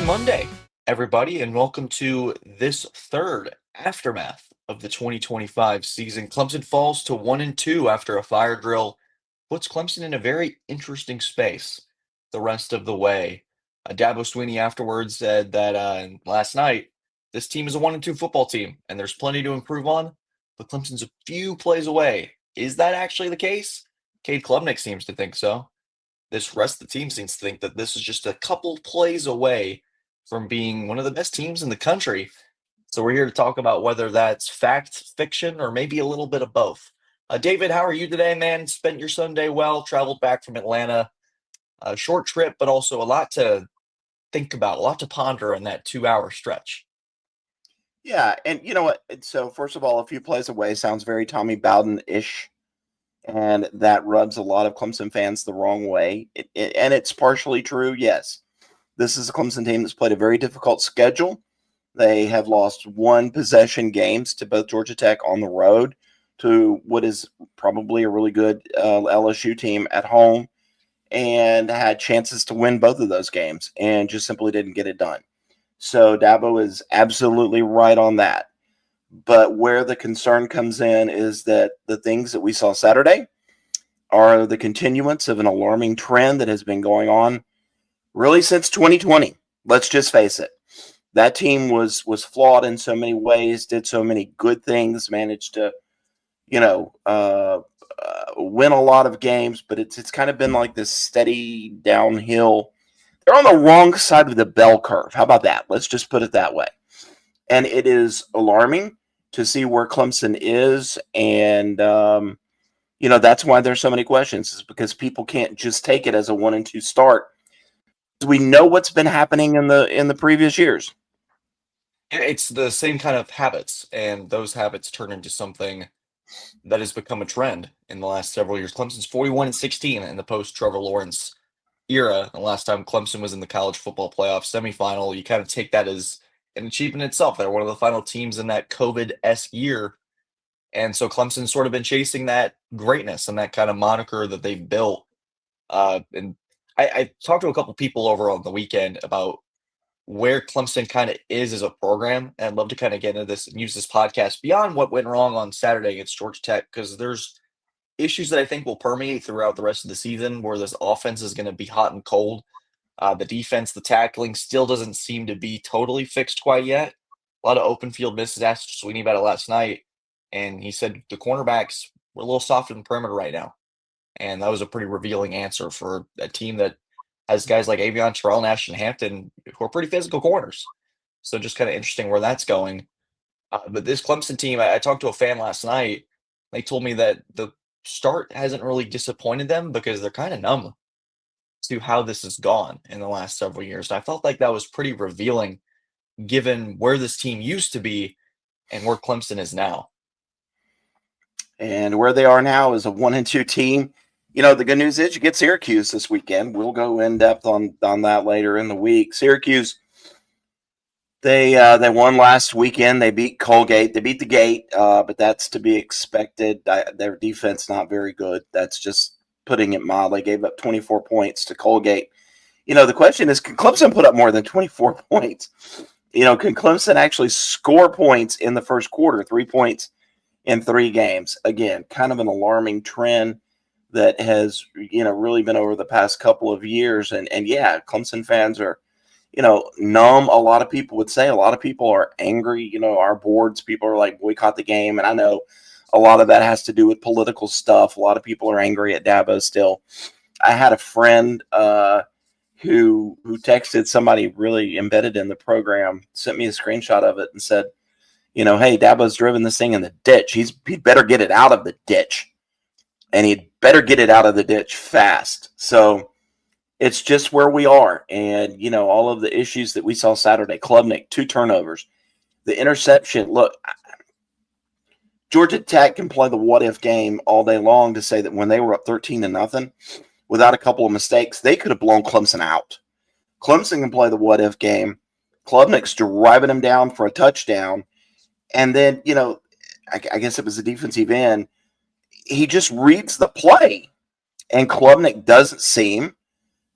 Monday, everybody, and welcome to this third aftermath of the 2025 season. Clemson falls to 1-2 after a fire drill, puts Clemson in a very interesting space the rest of the way. Dabo Swinney afterwards said that last night this team is a 1-2 football team, and there's plenty to improve on, but Clemson's a few plays away. Is that actually the case? Cade Klubnik seems to think so. This rest of the team seems to think that this is just a couple plays away from being one of the best teams in the country. So we're here to talk about whether that's fact, fiction, or maybe a little bit of both. David, how are you today, man? Spent your Sunday well, traveled back from Atlanta. A short trip, but also a lot to think about, a lot to ponder in that 2-hour stretch. Yeah, and you know what? So first of all, a few plays away sounds very Tommy Bowden-ish, and that rubs a lot of Clemson fans the wrong way. And it's partially true, yes. This is a Clemson team that's played a very difficult schedule. They have lost one possession games to both Georgia Tech on the road, to what is probably a really good LSU team at home, and had chances to win both of those games and just simply didn't get it done. So Dabo is absolutely right on that. But where the concern comes in is that the things that we saw Saturday are the continuance of an alarming trend that has been going on really since 2020. Let's just face it. That team was flawed in so many ways, did so many good things, managed to, win a lot of games, but it's kind of been like this steady downhill. They're on the wrong side of the bell curve. How about that? Let's just put it that way. And it is alarming to see where Clemson is, and that's why there's so many questions. Is because people can't just take it as a 1-2 start. We know what's been happening in the previous years. It's the same kind of habits, and those habits turn into something that has become a trend in the last several years. Clemson's 41-16 in the post-Trevor Lawrence era. The last time Clemson was in the college football playoff semifinal, you kind of take that as an achievement itself. They're one of the final teams in that COVID-esque year. And so Clemson's sort of been chasing that greatness and that kind of moniker that they've built. And I talked to a couple people over on the weekend about where Clemson kind of is as a program. And I'd love to kind of get into this and use this podcast beyond what went wrong on Saturday against Georgia Tech, because there's issues that I think will permeate throughout the rest of the season where this offense is going to be hot and cold. The defense, the tackling still doesn't seem to be totally fixed quite yet. A lot of open field misses. Asked Swinney about it last night, and he said the cornerbacks were a little soft in the perimeter right now. And that was a pretty revealing answer for a team that has guys like Avion, Terrell, Nash, and Hampton who are pretty physical corners. So just kind of interesting where that's going. But this Clemson team, I talked to a fan last night. They told me that the start hasn't really disappointed them because they're kind of numb to how this has gone in the last several years. And I felt like that was pretty revealing given where this team used to be and where Clemson is now. And where they are now is a 1-2 team. The good news is you get Syracuse this weekend. We'll go in depth on that later in the week. Syracuse, they won last weekend. They beat Colgate. They beat the Gate, but that's to be expected. Their defense not very good. That's just putting it mild. They gave up 24 points to Colgate. The question is, can Clemson put up more than 24 points? Can Clemson actually score points in the first quarter, 3 points in 3 games? Again, kind of an alarming trend that has, really been over the past couple of years. And yeah, Clemson fans are, numb. A lot of people would say, a lot of people are angry. Our boards, people are like, boycott the game. And I know a lot of that has to do with political stuff. A lot of people are angry at Dabo still. I had a friend who texted somebody really embedded in the program, sent me a screenshot of it and said, hey, Dabo's driven this thing in the ditch. He'd better get it out of the ditch. And he'd better get it out of the ditch fast. So it's just where we are. And, all of the issues that we saw Saturday, Klubnik, 2 turnovers, the interception. Look, Georgia Tech can play the what-if game all day long to say that when they were up 13-0, without a couple of mistakes, they could have blown Clemson out. Clemson can play the what-if game. Klubnik's driving him down for a touchdown. And then, I guess it was a defensive end. He just reads the play, and Klubnik doesn't see him,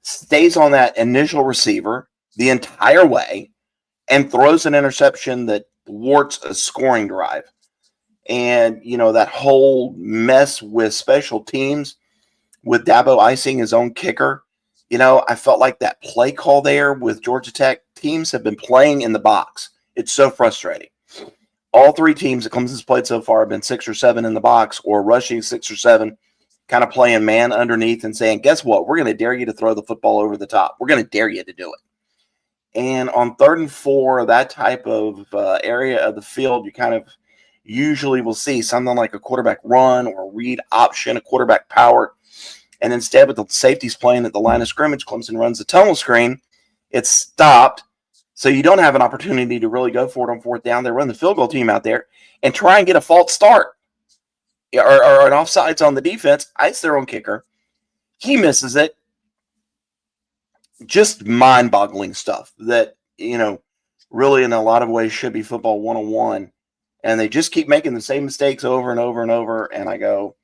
stays on that initial receiver, the entire way and throws an interception that thwarts a scoring drive. And, that whole mess with special teams with Dabo icing his own kicker, I felt like that play call there with Georgia Tech teams have been playing in the box. It's so frustrating. All three teams that Clemson's played so far have been 6 or 7 in the box or rushing 6 or 7, kind of playing man underneath and saying, guess what? We're going to dare you to throw the football over the top. We're going to dare you to do it. And on 3rd and 4, that type of area of the field, you kind of usually will see something like a quarterback run or read option, a quarterback power. And instead, with the safeties playing at the line of scrimmage, Clemson runs the tunnel screen. It's stopped. So you don't have an opportunity to really go for it on 4th down. They run the field goal team out there and try and get a false start or an offsides on the defense. Ice their own kicker. He misses it. Just mind-boggling stuff that, really in a lot of ways should be football 101. And they just keep making the same mistakes over and over and over. And I go,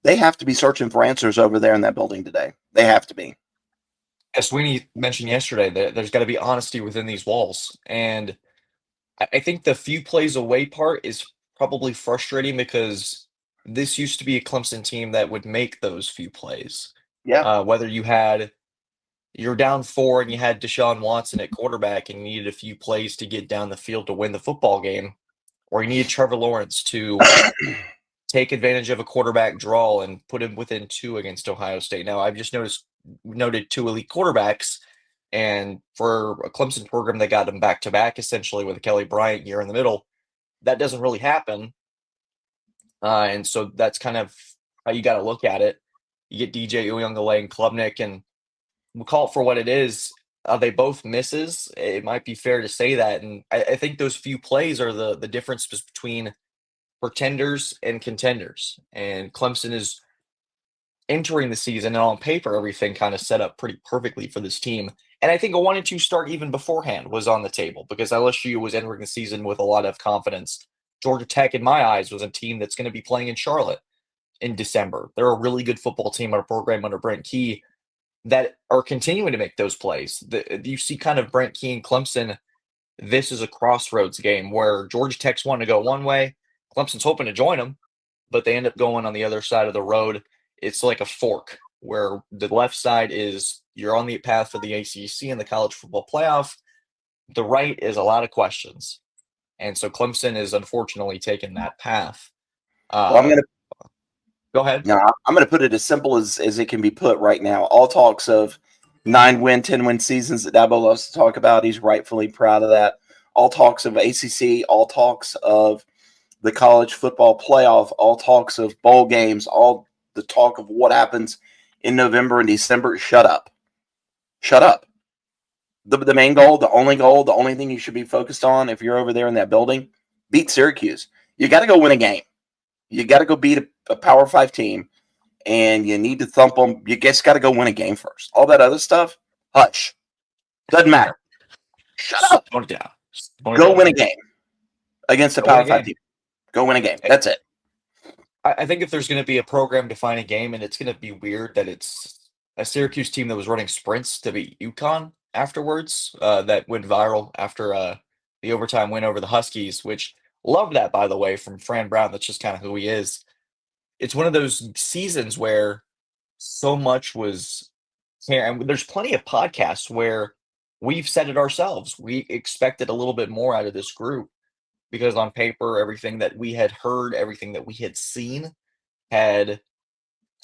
they have to be searching for answers over there in that building today. They have to be. As Sweeney mentioned yesterday, that there's got to be honesty within these walls. And I think the few plays away part is probably frustrating because this used to be a Clemson team that would make those few plays. Yeah. Whether you're down 4 and you had Deshaun Watson at quarterback and you needed a few plays to get down the field to win the football game, or you needed Trevor Lawrence to take advantage of a quarterback draw and put him within 2 against Ohio State. Now, I've just noted 2 elite quarterbacks, and for a Clemson program that got them back-to-back, essentially, with a Kelly Bryant year in the middle, that doesn't really happen. And so that's kind of how you got to look at it. You get DJ Uyunglele and Klubnik, and we'll call it for what it is. They both misses. It might be fair to say that. And I think those few plays are the difference between pretenders and contenders. And Clemson is entering the season, and on paper, everything kind of set up pretty perfectly for this team. And I think a 1-2 start even beforehand was on the table because LSU was entering the season with a lot of confidence. Georgia Tech, in my eyes, was a team that's going to be playing in Charlotte in December. They're a really good football team on a program under Brent Key that are continuing to make those plays. You see kind of Brent Key and Clemson, this is a crossroads game where Georgia Tech's wanting to go one way, Clemson's hoping to join them, but they end up going on the other side of the road. It's like a fork where the left side is you're on the path for the ACC and the college football playoff. The right is a lot of questions. And so Clemson is unfortunately taking that path. Well, I'm going to go ahead. No, I'm going to put it as simple as it can be put right now. All talks of 9-win, 10-win seasons that Dabo loves to talk about. He's rightfully proud of that. All talks of ACC, all talks of the college football playoff, all talks of bowl games, all the talk of what happens in November and December. Shut up. Shut up. The main goal, the only thing you should be focused on if you're over there in that building, beat Syracuse. You got to go win a game. You got to go beat a Power 5 team, and you need to thump them. You just got to go win a game first. All that other stuff, hush. Doesn't matter. Shut up. Tone it down. Go win a game against a Power 5 team. Go win a game. That's it. I think if there's going to be a program-defining game, and it's going to be weird that it's a Syracuse team that was running sprints to beat UConn afterwards, that went viral after the overtime win over the Huskies, which love that, by the way, from Fran Brown. That's just kind of who he is. It's one of those seasons where so much was here, and there's plenty of podcasts where we've said it ourselves. We expected a little bit more out of this group because on paper, everything that we had heard, everything that we had seen had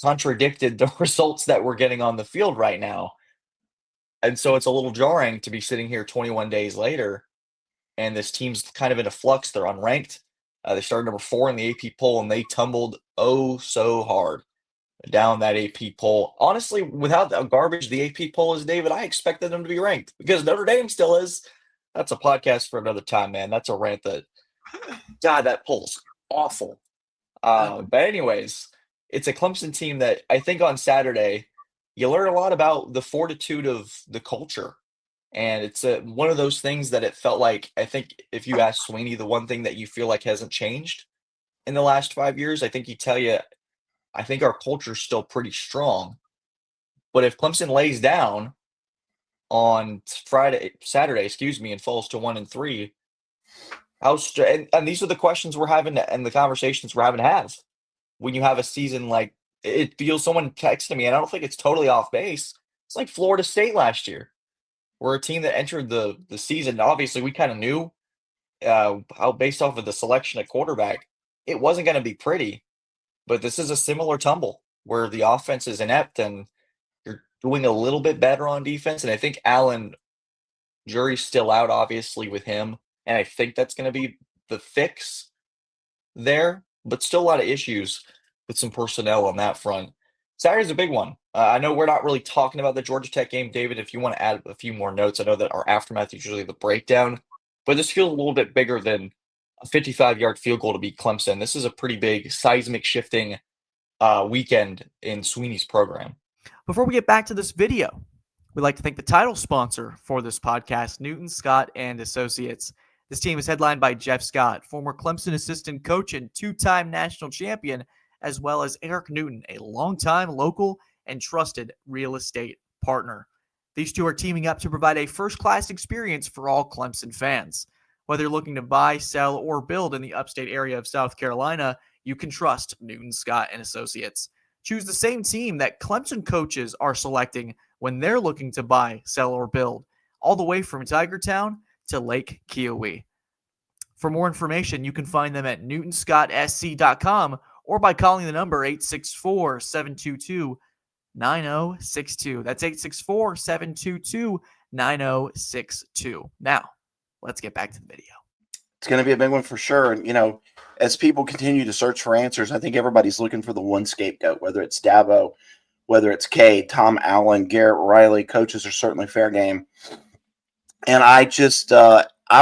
contradicted the results that we're getting on the field right now. And so it's a little jarring to be sitting here 21 days later, and this team's kind of in a flux. They're unranked. They started number 4 in the AP poll, and they tumbled oh so hard down that AP poll. Honestly, without the garbage the AP poll is, David, I expected them to be ranked because Notre Dame still is. That's a podcast for another time, man. That's a rant that, God, that poll's awful. But anyways, it's a Clemson team that I think on Saturday you learn a lot about the fortitude of the culture. And it's one of those things that it felt like, I think if you ask Sweeney, the one thing that you feel like hasn't changed in the last 5 years, I think he'd tell you, I think our culture is still pretty strong. But if Clemson lays down on Saturday, and falls to 1-3, and these are the questions we're having and the conversations we're having to have when you have a season like it feels. Someone texted me, and I don't think it's totally off base. It's like Florida State last year. We're a team that entered the season. Obviously, we kind of knew how, based off of the selection at quarterback, it wasn't going to be pretty. But this is a similar tumble where the offense is inept and you're doing a little bit better on defense. And I think Allin, jury's still out, obviously, with him. And I think that's going to be the fix there, but still a lot of issues with some personnel on that front. Saturday's a big one. I know we're not really talking about the Georgia Tech game, David. If you want to add a few more notes, I know that our aftermath is usually the breakdown, but this feels a little bit bigger than a 55-yard field goal to beat Clemson. This is a pretty big seismic shifting weekend in Sweeney's program. Before we get back to this video, we'd like to thank the title sponsor for this podcast, Newton, Scott, and Associates. This team is headlined by Jeff Scott, former Clemson assistant coach and two-time national champion, as well as Eric Newton, a longtime local and trusted real estate partner. These two are teaming up to provide a first-class experience for all Clemson fans. Whether you're looking to buy, sell, or build in the upstate area of South Carolina, you can trust Newton, Scott, and Associates. Choose the same team that Clemson coaches are selecting when they're looking to buy, sell, or build, all the way from Tigertown to Lake Kiowee. For more information, you can find them at newtonscottsc.com or by calling the number 864-722-9062. That's 864-722-9062. Now, let's get back to the video. It's going to be a big one for sure. And, as people continue to search for answers, I think everybody's looking for the one scapegoat, whether it's Dabo, whether it's Cade, Tom Allen, Garrett Riley. Coaches are certainly fair game. And I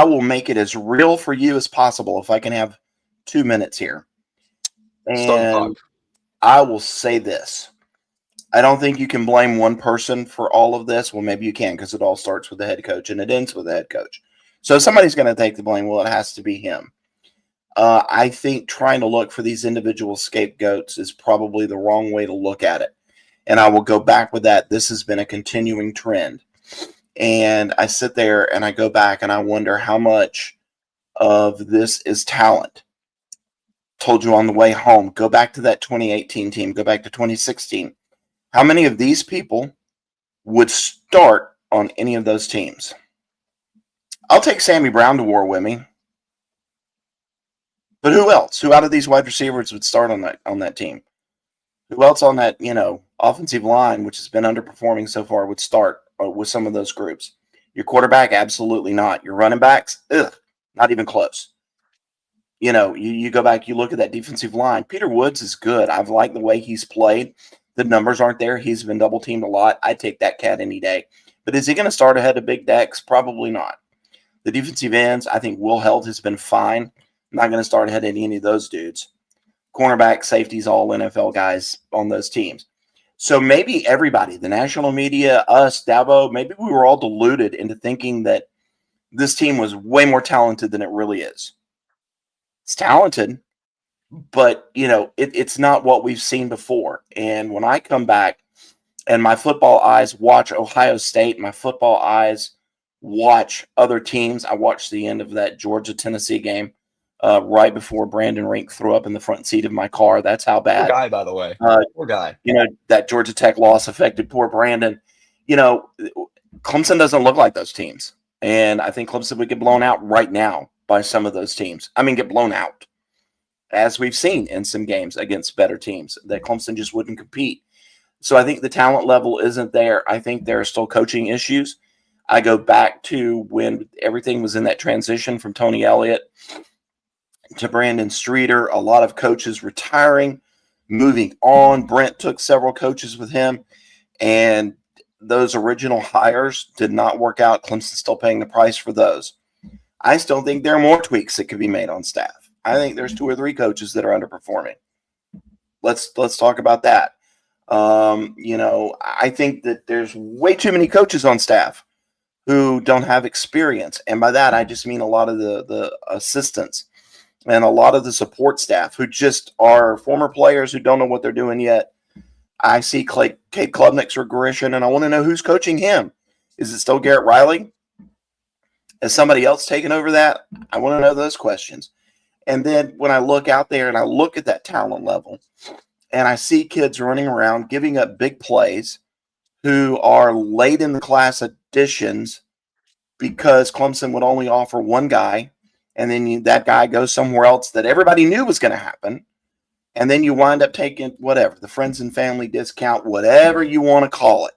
will make it as real for you as possible if I can have 2 minutes here. And I will say this. I don't think you can blame one person for all of this. Well, maybe you can, because it all starts with the head coach and it ends with the head coach. So somebody's going to take the blame. Well, it has to be him. I think trying to look for these individual scapegoats is probably the wrong way to look at it. And I will go back with that. This has been a continuing trend. And I sit there and I go back and I wonder how much of this is talent. Told you on the way home, go back to that 2018 team, go back to 2016. How many of these people would start on any of those teams? I'll take Sammy Brown to war with me. But who else? Who out of these wide receivers would start on that team? Who else on that, offensive line, which has been underperforming so far, would start with some of those groups? Your quarterback, absolutely not. Your running backs, not even close. You go back, you look at that defensive line. Peter Woods is good. I've liked the way he's played. The numbers aren't there. He's been double teamed a lot. I'd take that cat any day. But is he going to start ahead of Big Dex? Probably not. The defensive ends, I think Will Held has been fine. I'm not going to start ahead of any of those dudes. Cornerback, safeties, all NFL guys on those teams. So maybe everybody, the national media, us, Dabo, maybe we were all deluded into thinking that this team was way more talented than it really is. It's talented, but, it's not what we've seen before. And when I come back and my football eyes watch Ohio State, my football eyes watch other teams. I watched the end of that Georgia-Tennessee game right before Brandon Rink threw up in the front seat of my car. That's how bad. Poor guy, by the way. Poor guy. That Georgia Tech loss affected poor Brandon. Clemson doesn't look like those teams. And I think Clemson would get blown out right now by some of those teams. I mean, get blown out, as we've seen in some games against better teams, that Clemson just wouldn't compete. So I think the talent level isn't there. I think there are still coaching issues. I go back to when everything was in that transition from Tony Elliott to Brandon Streeter, a lot of coaches retiring, moving on. Brent took several coaches with him, and those original hires did not work out. Clemson's still paying the price for those. I still think there are more tweaks that could be made on staff. I think there's 2 or 3 coaches that are underperforming. Let's talk about that. I think that there's way too many coaches on staff who don't have experience. And by that, I just mean a lot of the assistants and a lot of the support staff who just are former players who don't know what they're doing yet, I see Cade Klubnik's regression, and I want to know who's coaching him. Is it still Garrett Riley? Has somebody else taken over that? I want to know those questions. And then when I look out there and I look at that talent level, and I see kids running around giving up big plays who are late in the class additions because Clemson would only offer one guy, and then that guy goes somewhere else that everybody knew was going to happen. And then you wind up taking whatever, the friends and family discount, whatever you want to call it.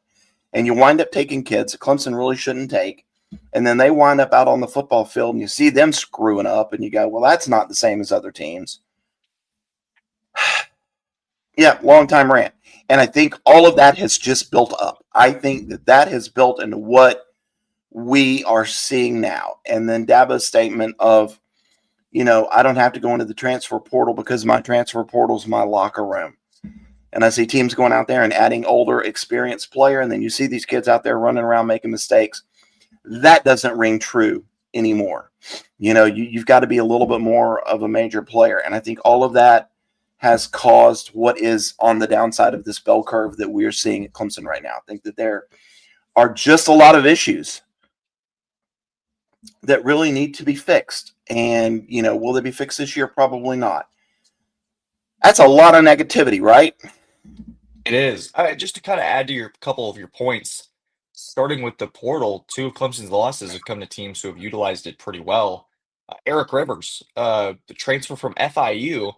And you wind up taking kids that Clemson really shouldn't take. And then they wind up out on the football field and you see them screwing up and you go, well, that's not the same as other teams. Yeah, long time rant. And I think all of that has just built up. I think that has built into what we are seeing now. And then Dabo's statement of, I don't have to go into the transfer portal because my transfer portal is my locker room. And I see teams going out there and adding older, experienced player, and then you see these kids out there running around making mistakes. That doesn't ring true anymore. You've got to be a little bit more of a major player. And I think all of that has caused what is on the downside of this bell curve that we're seeing at Clemson right now. I think that there are just a lot of issues that really need to be fixed. And, will they be fixed this year? Probably not. That's a lot of negativity, right? It is. Just to kind of add to your couple of your points, starting with the portal, two of Clemson's losses have come to teams who have utilized it pretty well. Eric Rivers, the transfer from FIU,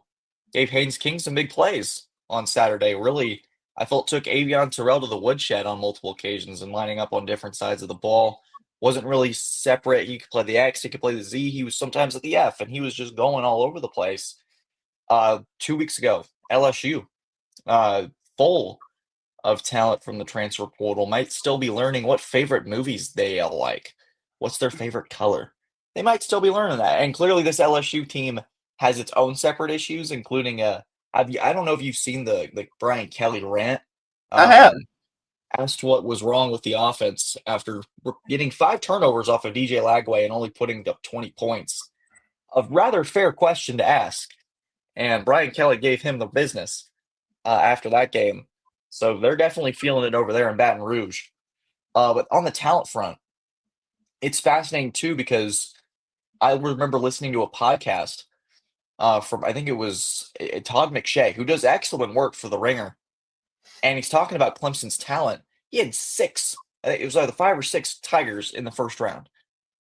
gave Haynes King some big plays on Saturday. Really, I felt took Avion Terrell to the woodshed on multiple occasions and lining up on different sides of the ball. Wasn't really separate. He could play the X, he could play the Z. He was sometimes at the F, and he was just going all over the place. 2 weeks ago, LSU, full of talent from the transfer portal, might still be learning what favorite movies they all like. What's their favorite color? They might still be learning that. And clearly, this LSU team has its own separate issues, including I don't know if you've seen the Brian Kelly rant. I have. Asked what was wrong with the offense after getting 5 turnovers off of DJ Lagway and only putting up 20 points. A rather fair question to ask. And Brian Kelly gave him the business after that game. So they're definitely feeling it over there in Baton Rouge. But on the talent front, it's fascinating too because I remember listening to a podcast from, I think it was Todd McShay, who does excellent work for The Ringer. And he's talking about Clemson's talent. He had 6, I think it was either 5 or 6 Tigers in the first round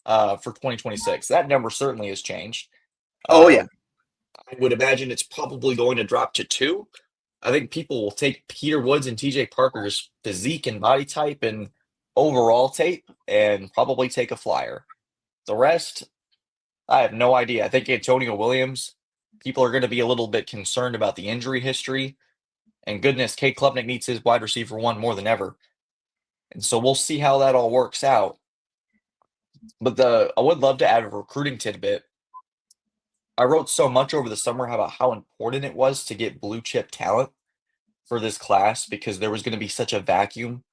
for 2026. That number certainly has changed. Oh, yeah. I would imagine it's probably going to drop to 2. I think people will take Peter Woods and TJ Parker's physique and body type and overall tape and probably take a flyer. The rest, I have no idea. I think Antonio Williams, people are going to be a little bit concerned about the injury history. And goodness, Cade Klubnik needs his wide receiver 1 more than ever. And so we'll see how that all works out. But I would love to add a recruiting tidbit. I wrote so much over the summer about how important it was to get blue chip talent for this class because there was going to be such a vacuum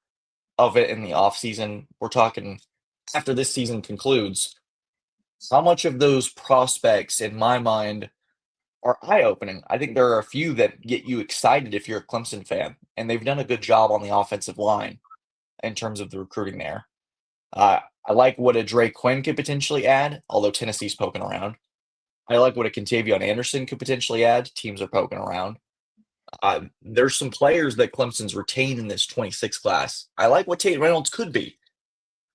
of it in the offseason. We're talking after this season concludes. How much of those prospects, in my mind, are eye-opening? I think there are a few that get you excited if you're a Clemson fan, and they've done a good job on the offensive line in terms of the recruiting there. I like what a Dre Quinn could potentially add, although Tennessee's poking around. I like what a Contavion Anderson could potentially add. Teams are poking around. There's some players that Clemson's retained in this 26 class. I like what Tate Reynolds could be.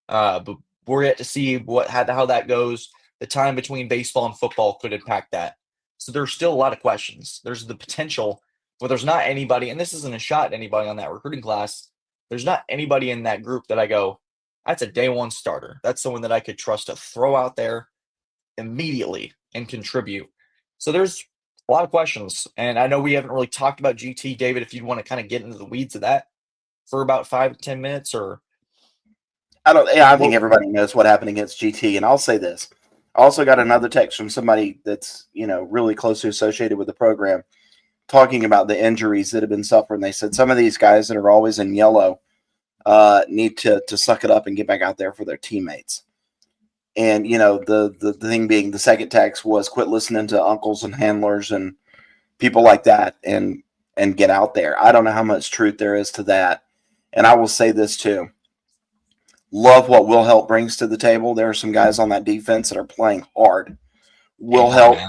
But we're yet to see how that goes. The time between baseball and football could impact that. So there's still a lot of questions. There's the potential, but there's not anybody, and this isn't a shot at anybody on that recruiting class. There's not anybody in that group that I go, that's a day 1 starter. That's someone that I could trust to throw out there immediately and contribute. So there's a lot of questions. And I know we haven't really talked about GT, David, if you'd want to kind of get into the weeds of that for about 5 to 10 minutes or. I think everybody knows what happened against GT. And I'll say this. I also got another text from somebody that's, really closely associated with the program talking about the injuries that have been suffering. They said some of these guys that are always in yellow need to suck it up and get back out there for their teammates. And, the thing being, the second text was quit listening to uncles and handlers and people like that. And and get out there. I don't know how much truth there is to that. And I will say this too. Love what Will Helt brings to the table. There are some guys on that defense that are playing hard. Will Helt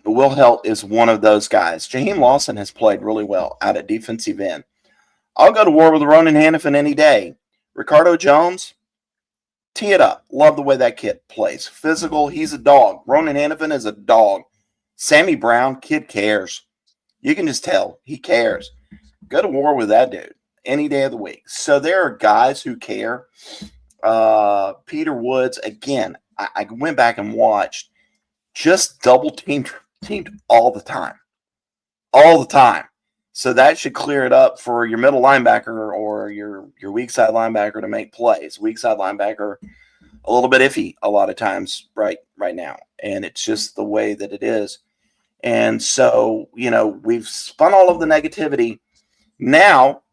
Will Helt is one of those guys. Jaheim Lawson has played really well out at defensive end. I'll go to war with Ronan Hannafin any day. Ricardo Jones, tee it up. Love the way that kid plays. Physical, he's a dog. Ronan Hannafin is a dog. Sammy Brown, kid cares. You can just tell he cares. Go to war with that dude any day of the week. So there are guys who care. Peter Woods, again, I went back and watched, just double teamed all the time. All the time. So that should clear it up for your middle linebacker or your weak side linebacker to make plays. Weak side linebacker, a little bit iffy a lot of times right now. And it's just the way that it is. And so, we've spun all of the negativity. Now,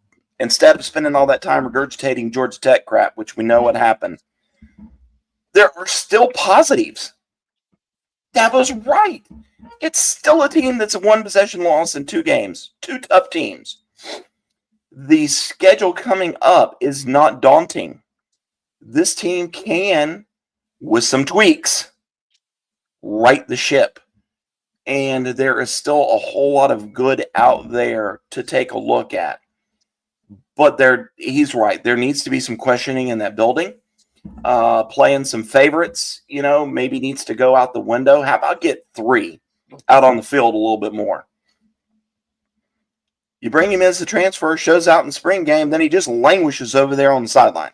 instead of spending all that time regurgitating Georgia Tech crap, which we know what happened, there are still positives. Dabo's right. It's still a team that's a one-possession loss in 2 games. 2 tough teams. The schedule coming up is not daunting. This team can, with some tweaks, right the ship. And there is still a whole lot of good out there to take a look at. But he's right. There needs to be some questioning in that building. Playing some favorites, maybe needs to go out the window. How about get 3 out on the field a little bit more? You bring him in as a transfer, shows out in the spring game, then he just languishes over there on the sideline.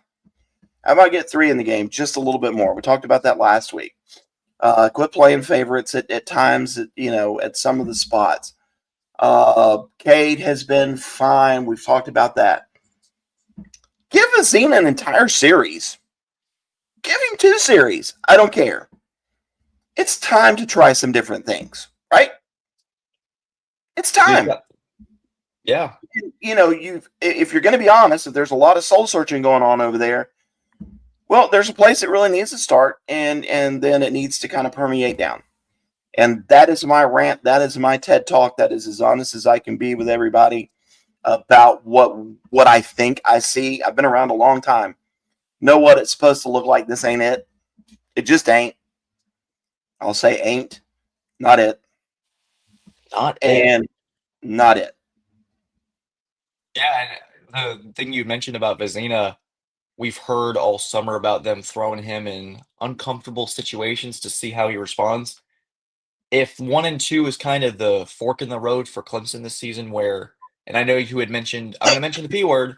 How about get 3 in the game just a little bit more? We talked about that last week. Quit playing favorites at times, at some of the spots. Cade has been fine. We've talked about that. Give Vizina an entire series. Give him 2 series. I don't care. It's time to try some different things, right? It's time. Yeah. If you're going to be honest, if there's a lot of soul searching going on over there, well, there's a place that really needs to start, and then it needs to kind of permeate down. And that is my rant. That is my TED Talk. That is as honest as I can be with everybody about what I think I see. I've been around a long time. Know what it's supposed to look like. This ain't it. It just ain't. I'll say ain't. Not it. Not and it. Not it. Yeah, and the thing you mentioned about Vizina, we've heard all summer about them throwing him in uncomfortable situations to see how he responds. If 1 and 2 is kind of the fork in the road for Clemson this season, and I know you had mentioned, I'm going to mention the P word.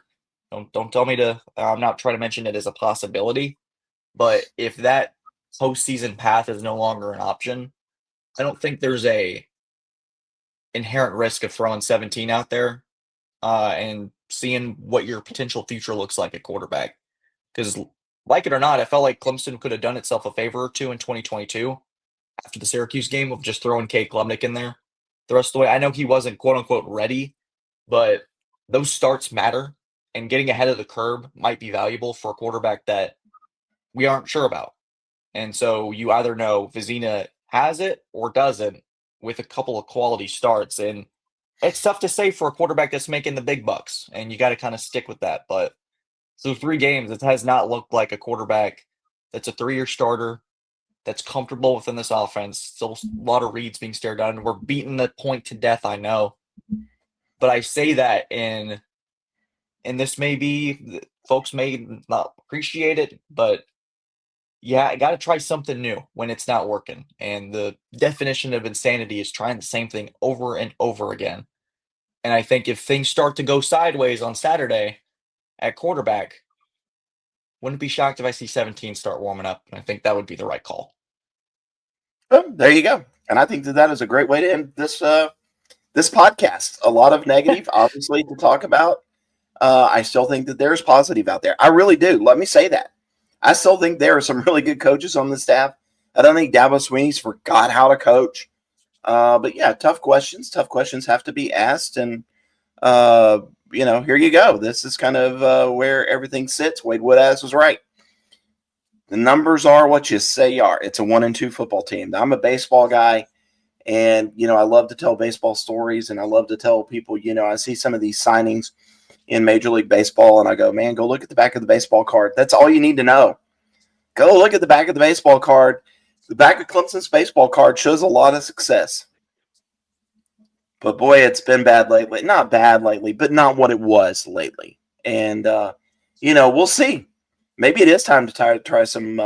Don't tell me to. I'm not trying to mention it as a possibility, but if that postseason path is no longer an option, I don't think there's a inherent risk of throwing 17 out there and seeing what your potential future looks like at quarterback. Because, like it or not, I felt like Clemson could have done itself a favor or 2 in 2022 after the Syracuse game of just throwing Kate Klubnik in there the rest of the way. I know he wasn't quote-unquote ready, but those starts matter, and getting ahead of the curve might be valuable for a quarterback that we aren't sure about. And so you either know Vizina has it or doesn't with a couple of quality starts. And it's tough to say for a quarterback that's making the big bucks, and you got to kind of stick with that. But so 3 games, it has not looked like a quarterback that's a 3-year starter, that's comfortable within this offense. Still a lot of reads being stared down. We're beating the point to death, I know. But I say that, and this may be, folks may not appreciate it, but yeah, I got to try something new when it's not working. And the definition of insanity is trying the same thing over and over again. And I think if things start to go sideways on Saturday at quarterback, wouldn't be shocked if I see 17 start warming up. And I think that would be the right call. Well, there you go. And I think that is a great way to end this podcast. A lot of negative, obviously, to talk about. I still think that there's positive out there. I really do. Let me say that. I still think there are some really good coaches on the staff. I don't think Dabo Swinney's forgot how to coach. But yeah, tough questions. Tough questions have to be asked. And, here you go. This is kind of where everything sits. Wade Woodaz was right. The numbers are what you say you are. It's a 1 and 2 football team. I'm a baseball guy, And, I love to tell baseball stories, and I love to tell people, I see some of these signings in Major League Baseball, and I go, man, go look at the back of the baseball card. That's all you need to know. Go look at the back of the baseball card. The back of Clemson's baseball card shows a lot of success. But, boy, it's been bad lately. Not bad lately, but not what it was lately. And, we'll see. Maybe it is time to try some,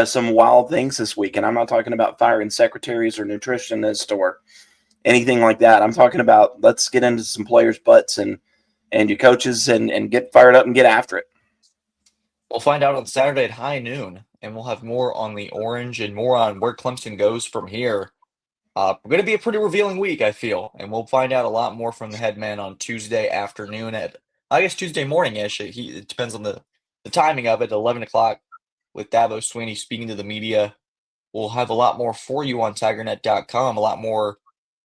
some wild things this week. And I'm not talking about firing secretaries or nutritionists or anything like that. I'm talking about let's get into some players' butts and your coaches and get fired up and get after it. We'll find out on Saturday at high noon, and we'll have more on the Orange and more on where Clemson goes from here. We're going to be a pretty revealing week, I feel, and we'll find out a lot more from the head man on Tuesday afternoon Tuesday morning-ish. It depends on the timing of it, 11 o'clock with Dabo Sweeney speaking to the media. We'll have a lot more for you on TigerNet.com, a lot more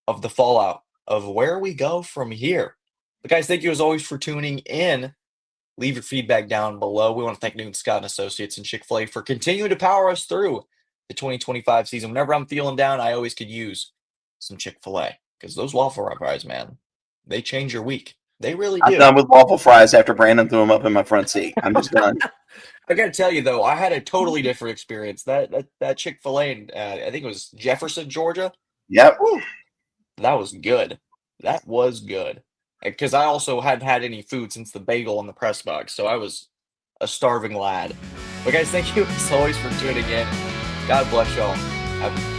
of the fallout of where we go from here. But guys, thank you as always for tuning in. Leave your feedback down below. We want to thank Newton Scott and Associates and Chick-fil-A for continuing to power us through the 2025 season. Whenever I'm feeling down, I always could use some Chick-fil-A because those waffle fries, man, they change your week. They really do. I'm done with waffle fries after Brandon threw them up in my front seat. I'm just done. I got to tell you, though, I had a totally different experience. That Chick-fil-A in, I think it was Jefferson, Georgia. Yep. Whew, that was good. That was good. Because I also hadn't had any food since the bagel in the press box, so I was a starving lad. But guys, thank you as always for tuning in. God bless y'all. Have a